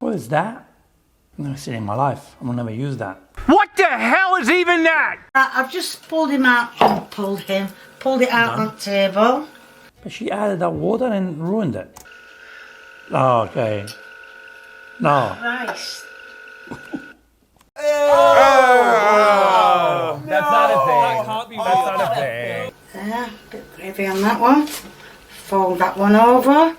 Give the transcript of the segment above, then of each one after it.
What is that? I've never seen it in my life. I will never use that. What the hell is even that? I've just pulled him out and pulled it out on the table. But she added that water and ruined it. Oh, okay. No. Christ. Oh, that's not a thing. That's not a thing. There, bit of gravy on that one. Fold that one over.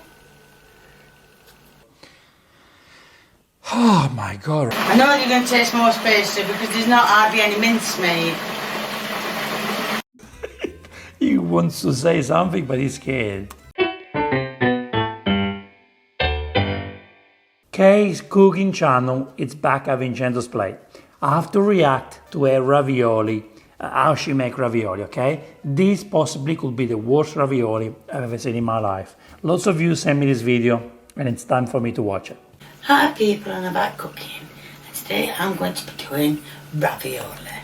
Oh my God. I know you're going to taste more spicy because there's not hardly any mince made. He wants to say something, but he's scared. Kay's cooking channel, it's back at Vincenzos plate. I have to react to her ravioli, how she make ravioli, okay? This possibly could be the worst ravioli I've ever seen in my life. Lots of you sent me this video and it's time for me to watch it. Hi people, I'm about cooking. And today I'm going to be doing ravioli.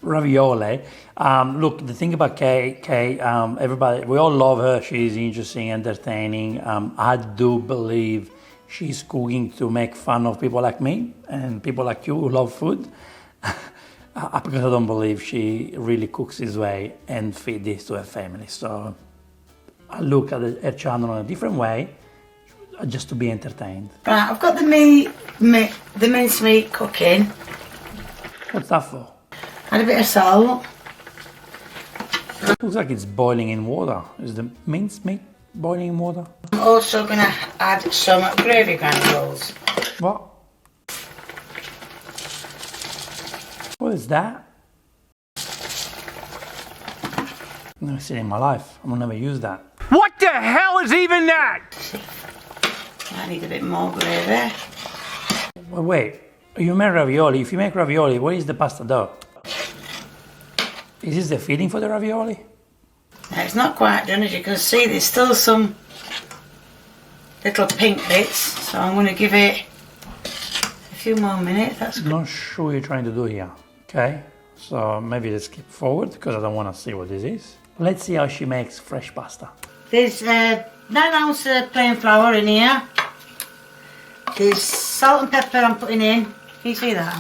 Ravioli. Look, the thing about Kay, everybody, we all love her. She's interesting, entertaining. I do believe she's cooking to make fun of people like me and people like you who love food. Because I don't believe she really cooks this way and feed this to her family. So I look at her channel in a different way, just to be entertained. Right, I've got the mincemeat cooking. What's that for? Add a bit of salt. Looks like it's boiling in water. Is the mincemeat boiling in water? I'm also going to add some gravy granules. What? What is that? I've never seen it in my life. I will never use that. What the hell is even that? I need a bit more gravy. Well, wait, you make ravioli. If you make ravioli, what is the pasta dough? Is this the filling for the ravioli? Now, it's not quite done, as you can see. There's still some little pink bits, so I'm going to give it a few more minutes. That's good. I'm not sure what you're trying to do here. Okay, so maybe let's skip forward because I don't want to see what this is. Let's see how she makes fresh pasta. There's 9 ounces of plain flour in here. There's salt and pepper I'm putting in. Can you see that?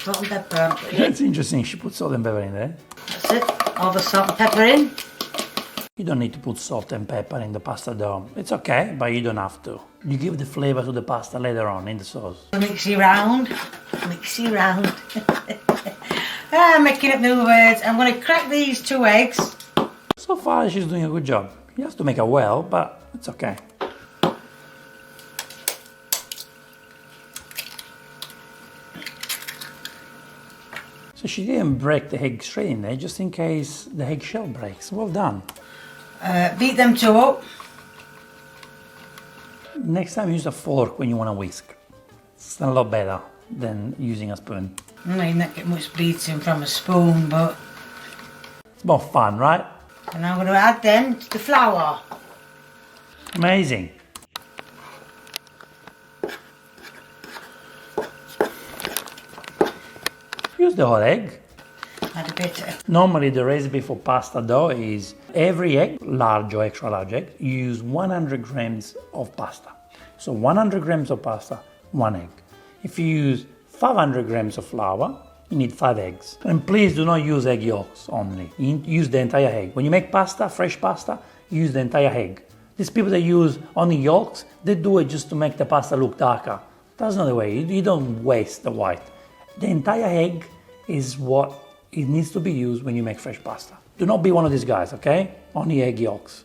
Salt and pepper I'm putting in. That's interesting. She put salt and pepper in there. That's it. All the salt and pepper in. You don't need to put salt and pepper in the pasta dough. It's okay, but you don't have to. You give the flavor to the pasta later on in the sauce. Mix it round. Mix it round. I'm making up new words. I'm going to crack these 2 eggs. So far, she's doing a good job. You have to make her well, but it's okay. So she didn't break the egg straight in there, just in case the egg shell breaks. Well done. Beat them 2 up. Next time, use a fork when you want to whisk. It's a lot better than using a spoon. I may not get much beating from a spoon, but... It's more fun, right? And I'm going to add then the flour. Amazing. Use the whole egg. Add a bit of... Normally the recipe for pasta dough is every egg, large or extra large egg, you use 100 grams of pasta. So 100 grams of pasta, 1 egg. If you use 500 grams of flour, you need 5 eggs. And please do not use egg yolks only. You use the entire egg. When you make pasta, fresh pasta, use the entire egg. These people that use only yolks, they do it just to make the pasta look darker. That's not the way. You don't waste the white. The entire egg is what it needs to be used when you make fresh pasta. Do not be one of these guys, okay? Only egg yolks.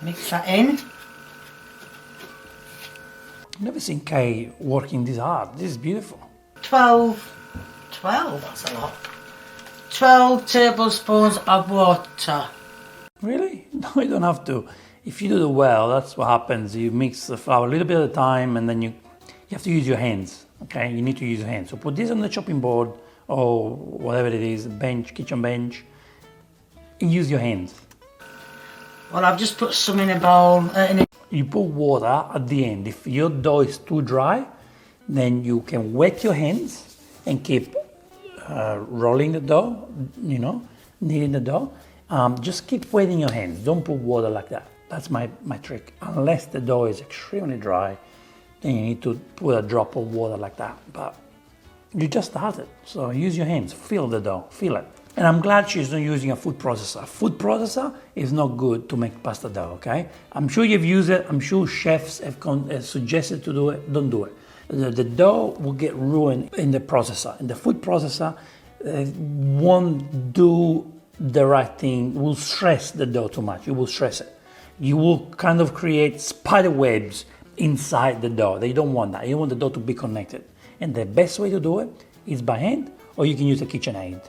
Mix that in. I've never seen Kay working this hard. This is beautiful. 12, that's a lot. 12 tablespoons of water. Really? No, you don't have to. If you do it well, that's what happens. You mix the flour a little bit at a time and then you have to use your hands, okay? You need to use your hands. So put this on the chopping board or whatever it is, bench, kitchen bench, and use your hands. Well, I've just put some in a bowl. You put water at the end. If your dough is too dry, then you can wet your hands and keep rolling the dough, kneading the dough. Just keep wetting your hands. Don't put water like that. That's my trick. Unless the dough is extremely dry, then you need to put a drop of water like that. But you just started, so use your hands, feel the dough, feel it. And I'm glad she's not using a food processor. Food processor is not good to make pasta dough, okay? I'm sure you've used it, I'm sure chefs have suggested to do it, don't do it. The dough will get ruined in the processor. And the food processor won't do the right thing, will stress the dough too much, you will stress it. You will kind of create spider webs inside the dough. They don't want that, you want the dough to be connected. And the best way to do it is by hand, or you can use a KitchenAid.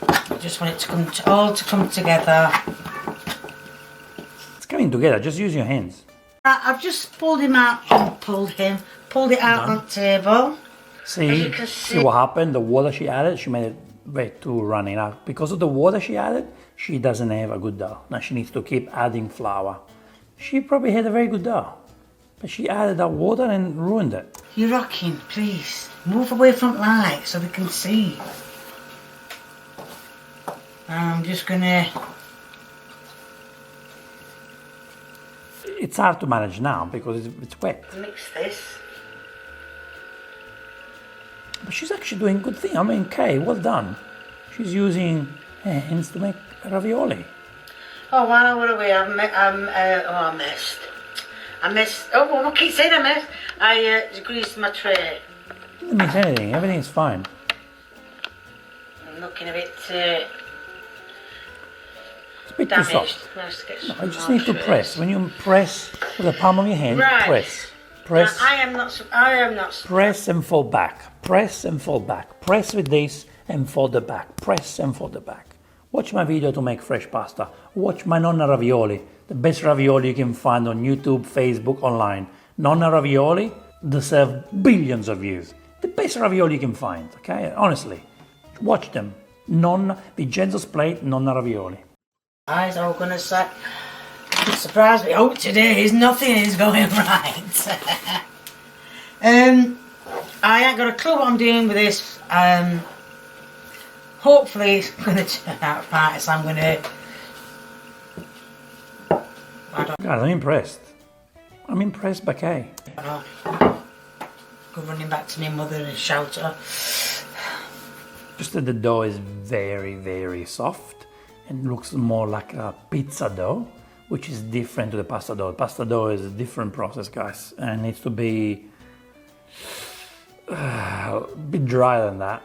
I just want it to all come together. It's coming together, just use your hands. I've just pulled him out and pulled it out on the table. See what happened? The water she added, she made it way too runny. Now, because of the water she added, she doesn't have a good dough. Now she needs to keep adding flour. She probably had a very good dough, but she added that water and ruined it. You're rocking, please. Move away from the light so they can see. I'm just gonna... It's hard to manage now because it's wet. mix this. But she's actually doing a good thing. I mean, Kay, well done. She's using hands to make ravioli. Oh, wow, what are we? I missed. Oh, well, I keep saying I missed. I greased my tray. Didn't miss anything. Everything's fine. I'm looking a bit It's a bit too damaged. soft. Nice to get No, some you just more need to trays. press. When you press with the palm of your hand, Right. press. Now, Press. I am not. Press and fold back. Press and fold back. Press with this and fold it back. Press and fold it back. Watch my video to make fresh pasta. Watch my nonna ravioli. The best ravioli you can find on YouTube, Facebook, online. Nonna ravioli deserve billions of views. The best ravioli you can find, okay? Honestly. Watch them. Vincenzos plate, nonna ravioli. Eyes are gonna say. Surprise me. Oh, today nothing is going right. I ain't got a clue what I'm doing with this. Hopefully it's gonna turn out right, so I'm gonna... Guys, I'm impressed. I'm impressed by Kay. Go running back to my mother and shout at her. Just that the dough is very, very soft and looks more like a pizza dough, which is different to the pasta dough. Pasta dough is a different process, guys, and needs to be a bit drier than that.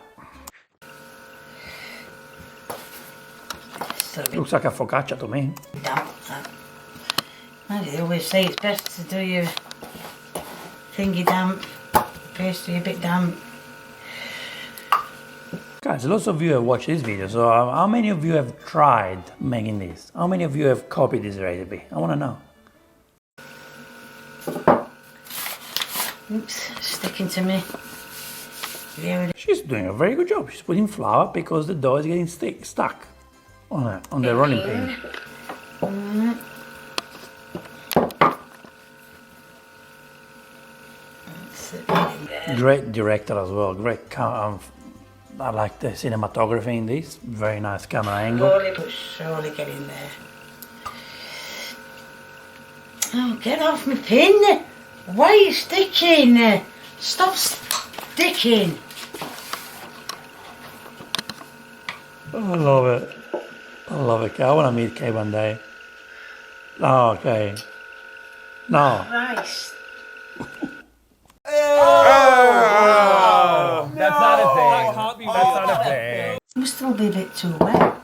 Looks like a focaccia to me. Damp. They always say it's best to do your thingy damp, pastry a bit damp. Guys, lots of you have watched this video, so how many of you have tried making this? How many of you have copied this recipe? I want to know. Oops, sticking to me. She's doing a very good job. She's putting flour because the dough is getting stuck on the rolling pin. Great director as well. Great. I like the cinematography in this. Very nice camera angle. Slowly but surely get in there. Oh, get off my pin! Why are you sticking? Stop sticking! Oh, I love it. I love it. I want to meet Kay one day. Oh, okay. No. Christ. That's not a thing. That's not a thing. Must still be a bit too wet.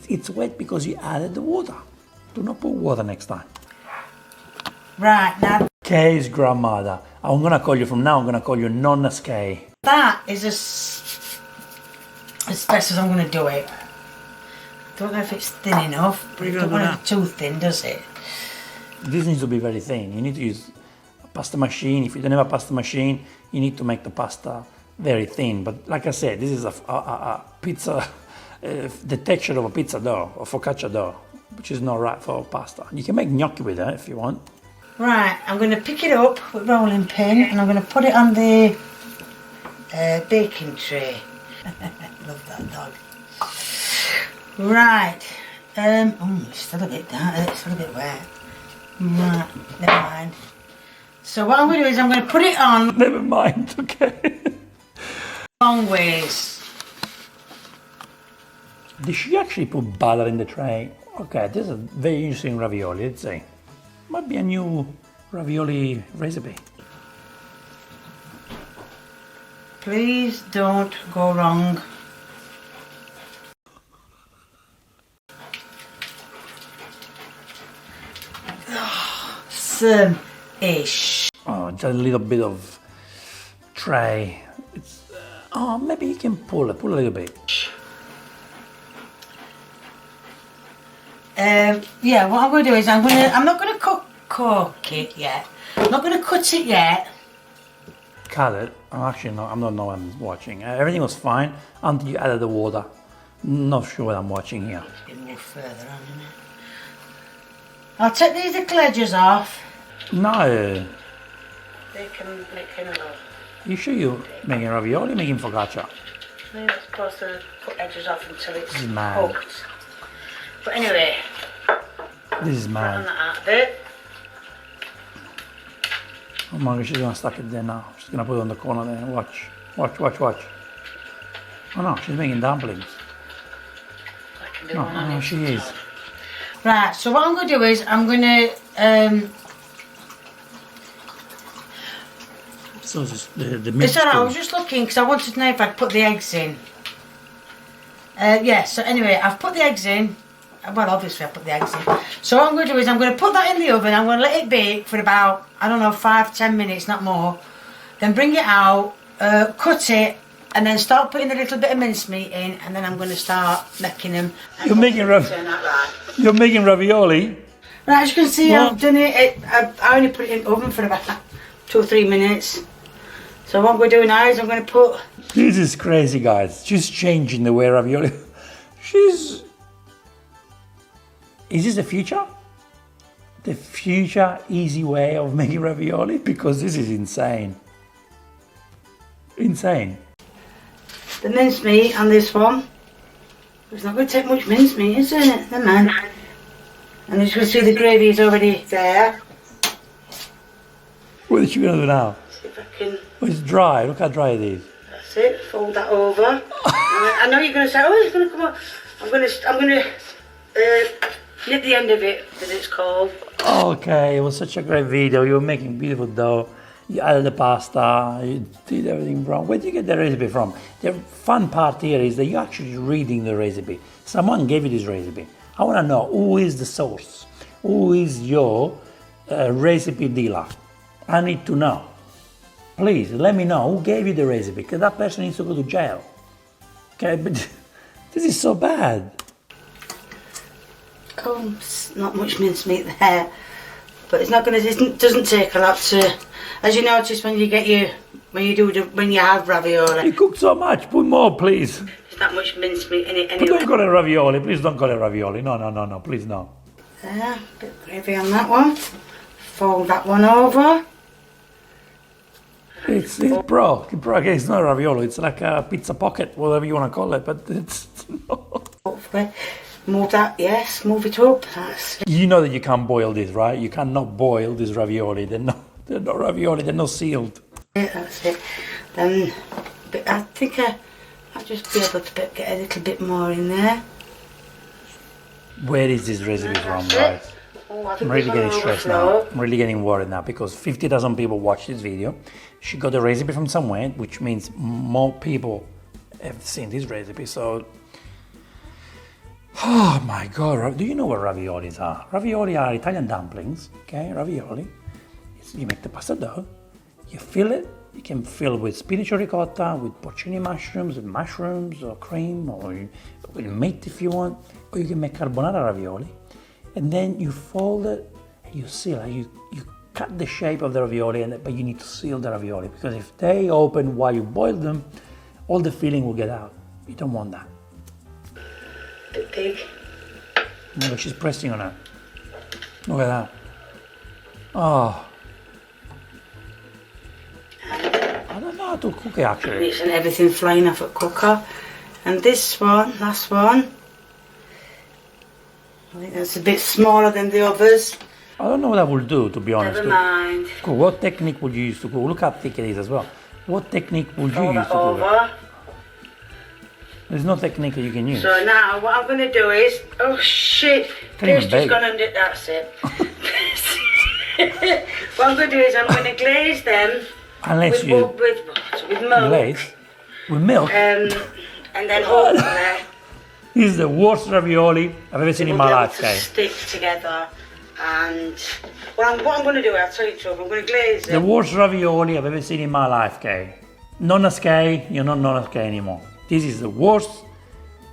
It's wet because you added the water. Do not put water next time. Right, now Kay's grandmother. I'm going to call you from now, I'm going to call you Nonna Kay. that is as best as I'm going to do it. I don't know if it's thin enough, but it don't want it too thin, does it? This needs to be very thin. You need to use a pasta machine. If you don't have a pasta machine, you need to make the pasta very thin. But like I said, this is a pizza, the texture of a pizza dough, or focaccia dough, which is not right for pasta. You can make gnocchi with it if you want. Right, I'm going to pick it up with rolling pin and I'm going to put it on the baking tray. Love that dog. Right, it's still a bit damp, it's still a bit wet. Right, never mind. So what I'm going to do is I'm going to put it on Never mind, okay. long ways. Did she actually put butter in the tray? Okay, this is a very interesting ravioli, let's see. Might be a new ravioli recipe. Please don't go wrong. Some-ish. Oh, just a little bit of tray. It's, oh, maybe you can pull a little bit. Yeah, what I'm going to do is I'm not going to cook it yet. I'm not going to cut it yet. Cut it. Oh, actually, no, I'm not know what I'm watching. Everything was fine until you added the water. Not sure what I'm watching here. It's getting a little further on, isn't it? I'll take these little edges off. No. They can make another. You sure you're making ravioli or making focaccia? I'm supposed to cut edges off until it's Mad. cooked. But anyway, This is on mad. that out of it. Oh my god, she's gonna stuck it there now. She's gonna put it on the corner there. Watch. Watch, watch, watch. Oh no, she's making dumplings. I can do No, one on no, each she is. side. Right, so what I'm going to do is I'm going to So this is the it's alright, I was mixture. just looking because I wanted to know if I'd put the eggs in. Yeah, so anyway, I've put the eggs in. Well, obviously I put the eggs in. So what I'm going to do is I'm going to put that in the oven. I'm going to let it bake for about, I don't know, 5-10 minutes, not more. Then bring it out, cut it, and then start putting a little bit of mincemeat in, and then I'm going to start making them. You're making Turn out right. You're making ravioli. Right, as you can see, What? I've done it. I only put it in the oven for about 2 or 3 minutes. So what we're doing now is I'm going to put. This is crazy, guys. She's changing the way ravioli. She's. Is this the future? The future easy way of making ravioli? Because this is insane. Insane. The mincemeat on this one. It's not going to take much mincemeat, is it? Never mind. And as you can see, the gravy is already there. What is she going to do now? See if I can. Oh, it's dry. Look how dry it is. That's it. Fold that over. And I know you're going to say, "Oh, it's going to come out." I'm going to nip the end of it, as it's called. Okay, it was such a great video. You were making beautiful dough. You added the pasta. You did everything wrong. Where did you get the recipe from? The fun part here is that you're actually reading the recipe. Someone gave you this recipe. I want to know who is the source. Who is your recipe dealer? I need to know. Please let me know who gave you the recipe, because that person needs to go to jail. Okay, but this is so bad. Oh, not much mincemeat there, but it's not going to. It doesn't take a lot to. As you notice when you have ravioli, You cooked so much. Put more, please. there's not much mincemeat in it But anyway. don't call it ravioli. Please don't call it ravioli. No, no, no, no. Please no. There, bit of gravy on that one. Fold that one over. It's broke. Okay, it's not ravioli. It's like a pizza pocket, whatever you want to call it. But it's no. Hopefully, move that. Yes, move it up. That's You know that you can't boil this, right? You cannot boil this ravioli. They're not ravioli. They're not sealed. it. That's it. Then, but I think I'll just be able to get a little bit more in there. Where is this recipe from, That's it. guys? Oh, I think I'm really this getting one stressed now. overflow. I'm really getting worried now because 50,000 people watched this video. She got the recipe from somewhere, which means more people have seen this recipe. So, oh my God, do you know what raviolis are? Ravioli are Italian dumplings, okay? Ravioli. You make the pasta dough, you fill it. You can fill with spinach or ricotta, with porcini mushrooms or cream, or with meat if you want. Or you can make carbonara ravioli. And then you fold it and you seal it. You cut the shape of the ravioli, but you need to seal the ravioli because if they open while you boil them, all the filling will get out. You don't want that. Bit big. No, she's pressing on it. Look at that. Oh. I don't know how to cook it actually. It's and everything flying off at cooker. And this one, last one. I think that's a bit smaller than the others. I don't know what I will do, to be honest. Never mind. Cool. What technique would you use to cook? Look how thick it is as well. What technique would you Fold use that to cook it? over. There's no technique that you can use. So now what I'm going to do is, oh shit, Can't even paste bake. has gone under, that's it. What I'm going to do is I'm going to glaze them Unless with, you with milk. glaze with milk. And then hopefully This is the worst ravioli I've ever seen in we'll my be able life, to guys. stick together. And what I'm going to do, I'll tell you the truth, I'm going to glaze The them. worst ravioli I've ever seen in my life, Kay. Nonna Sky, you're not Nonna Sky anymore. This is the worst,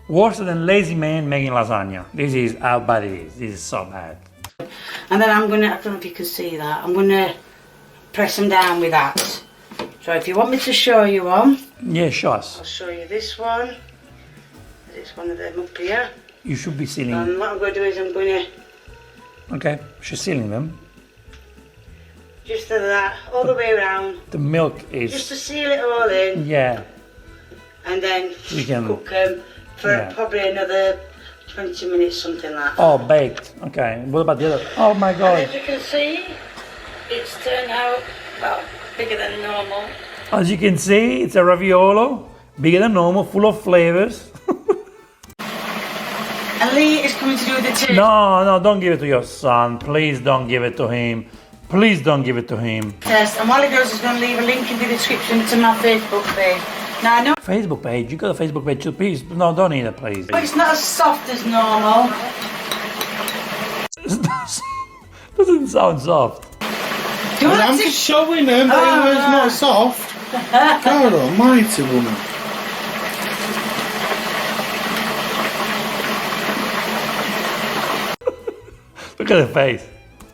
worse than lazy man making lasagna. This is how bad it is. This is so bad. And then I'm going to, I don't know if you can see that, I'm going to press them down with that. So if you want me to show you one, Yeah, show us. I'll show you this one. It's one of them up here. You should be sealing. And what I'm going to do is I'm going to Okay, she's sealing them. just do that all the way around, The milk just is, to seal it all in, yeah, and then we can, cook them for Yeah. probably another 20 minutes, something like that. oh, baked. Okay, what about the other? Oh my And God. as you can see, it's turned out well bigger than normal. As you can see, it's a raviolo, bigger than normal, full of flavors. And Lee is coming to do the tea. No, don't give it to your son. Please don't give it to him. Please don't give it to him. Test, and while he goes, he's going to leave a link in the description to my Facebook page. Now I know Facebook page, you got a Facebook page too, please. No, don't eat it, please. it's not as soft as normal. Doesn't sound soft. Do you want I'm to just showing them that it was not soft. God almighty, woman. Look at the face.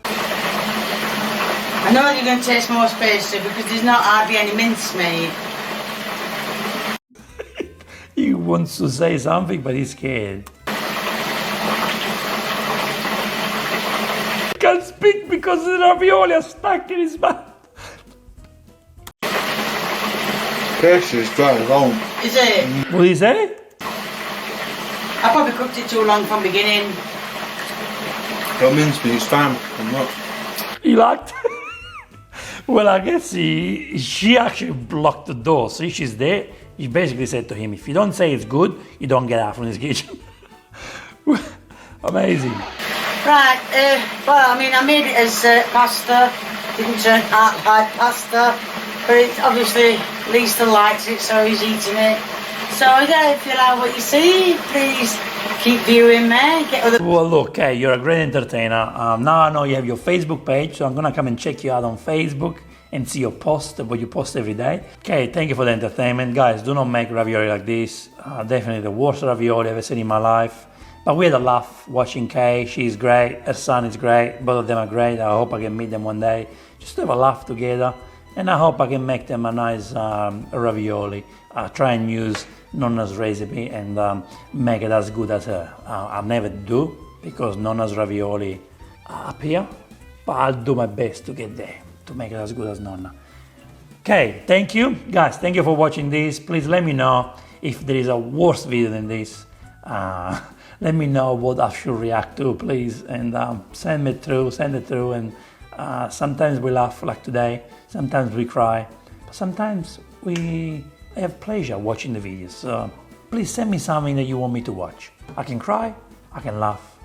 I know you're going to taste more spicy because there's not hardly any mince made. He wants to say something, but he's scared. He can't speak because the ravioli are stuck in his mouth. Pastry is dry as bone. Is it? What did he say? I probably cooked it too long from beginning. Don't mince me, it's fine. I'm not. He liked it. Well, I guess she actually blocked the door. See, she's there. She basically said to him, if you don't say it's good, you don't get out from this kitchen. Amazing. Right, well, I mean, I made it as pasta. Didn't turn out like pasta. But it, obviously, Lisa likes it, so he's eating it. So, yeah, if you like what you see, please keep viewing me. Get other... Well, look, hey, you're a great entertainer. Now I know you have your Facebook page, so I'm gonna come and check you out on Facebook and see your post, what you post every day. Okay, thank you for the entertainment. Guys, do not make ravioli like this. Definitely the worst ravioli I've ever seen in my life. But we had a laugh watching Kay. She's great. Her son is great. Both of them are great. I hope I can meet them one day. Just to have a laugh together. And I hope I can make them a nice ravioli. Try and use Nonna's recipe and make it as good as her. I'll never do because Nonna's ravioli are up here. But I'll do my best to get there, to make it as good as Nonna. Okay, thank you. Guys, thank you for watching this. Please let me know if there is a worse video than this. Let me know what I should react to, please. And send it through. And sometimes we laugh like today. Sometimes we cry. But sometimes we have pleasure watching the videos. So please send me something that you want me to watch. I can cry, I can laugh,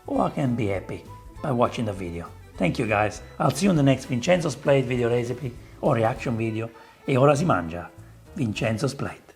or I can be happy by watching the video. Thank you guys. I'll see you on the next Vincenzo's Plate video recipe o reaction video. E ora si mangia Vincenzo's Plate.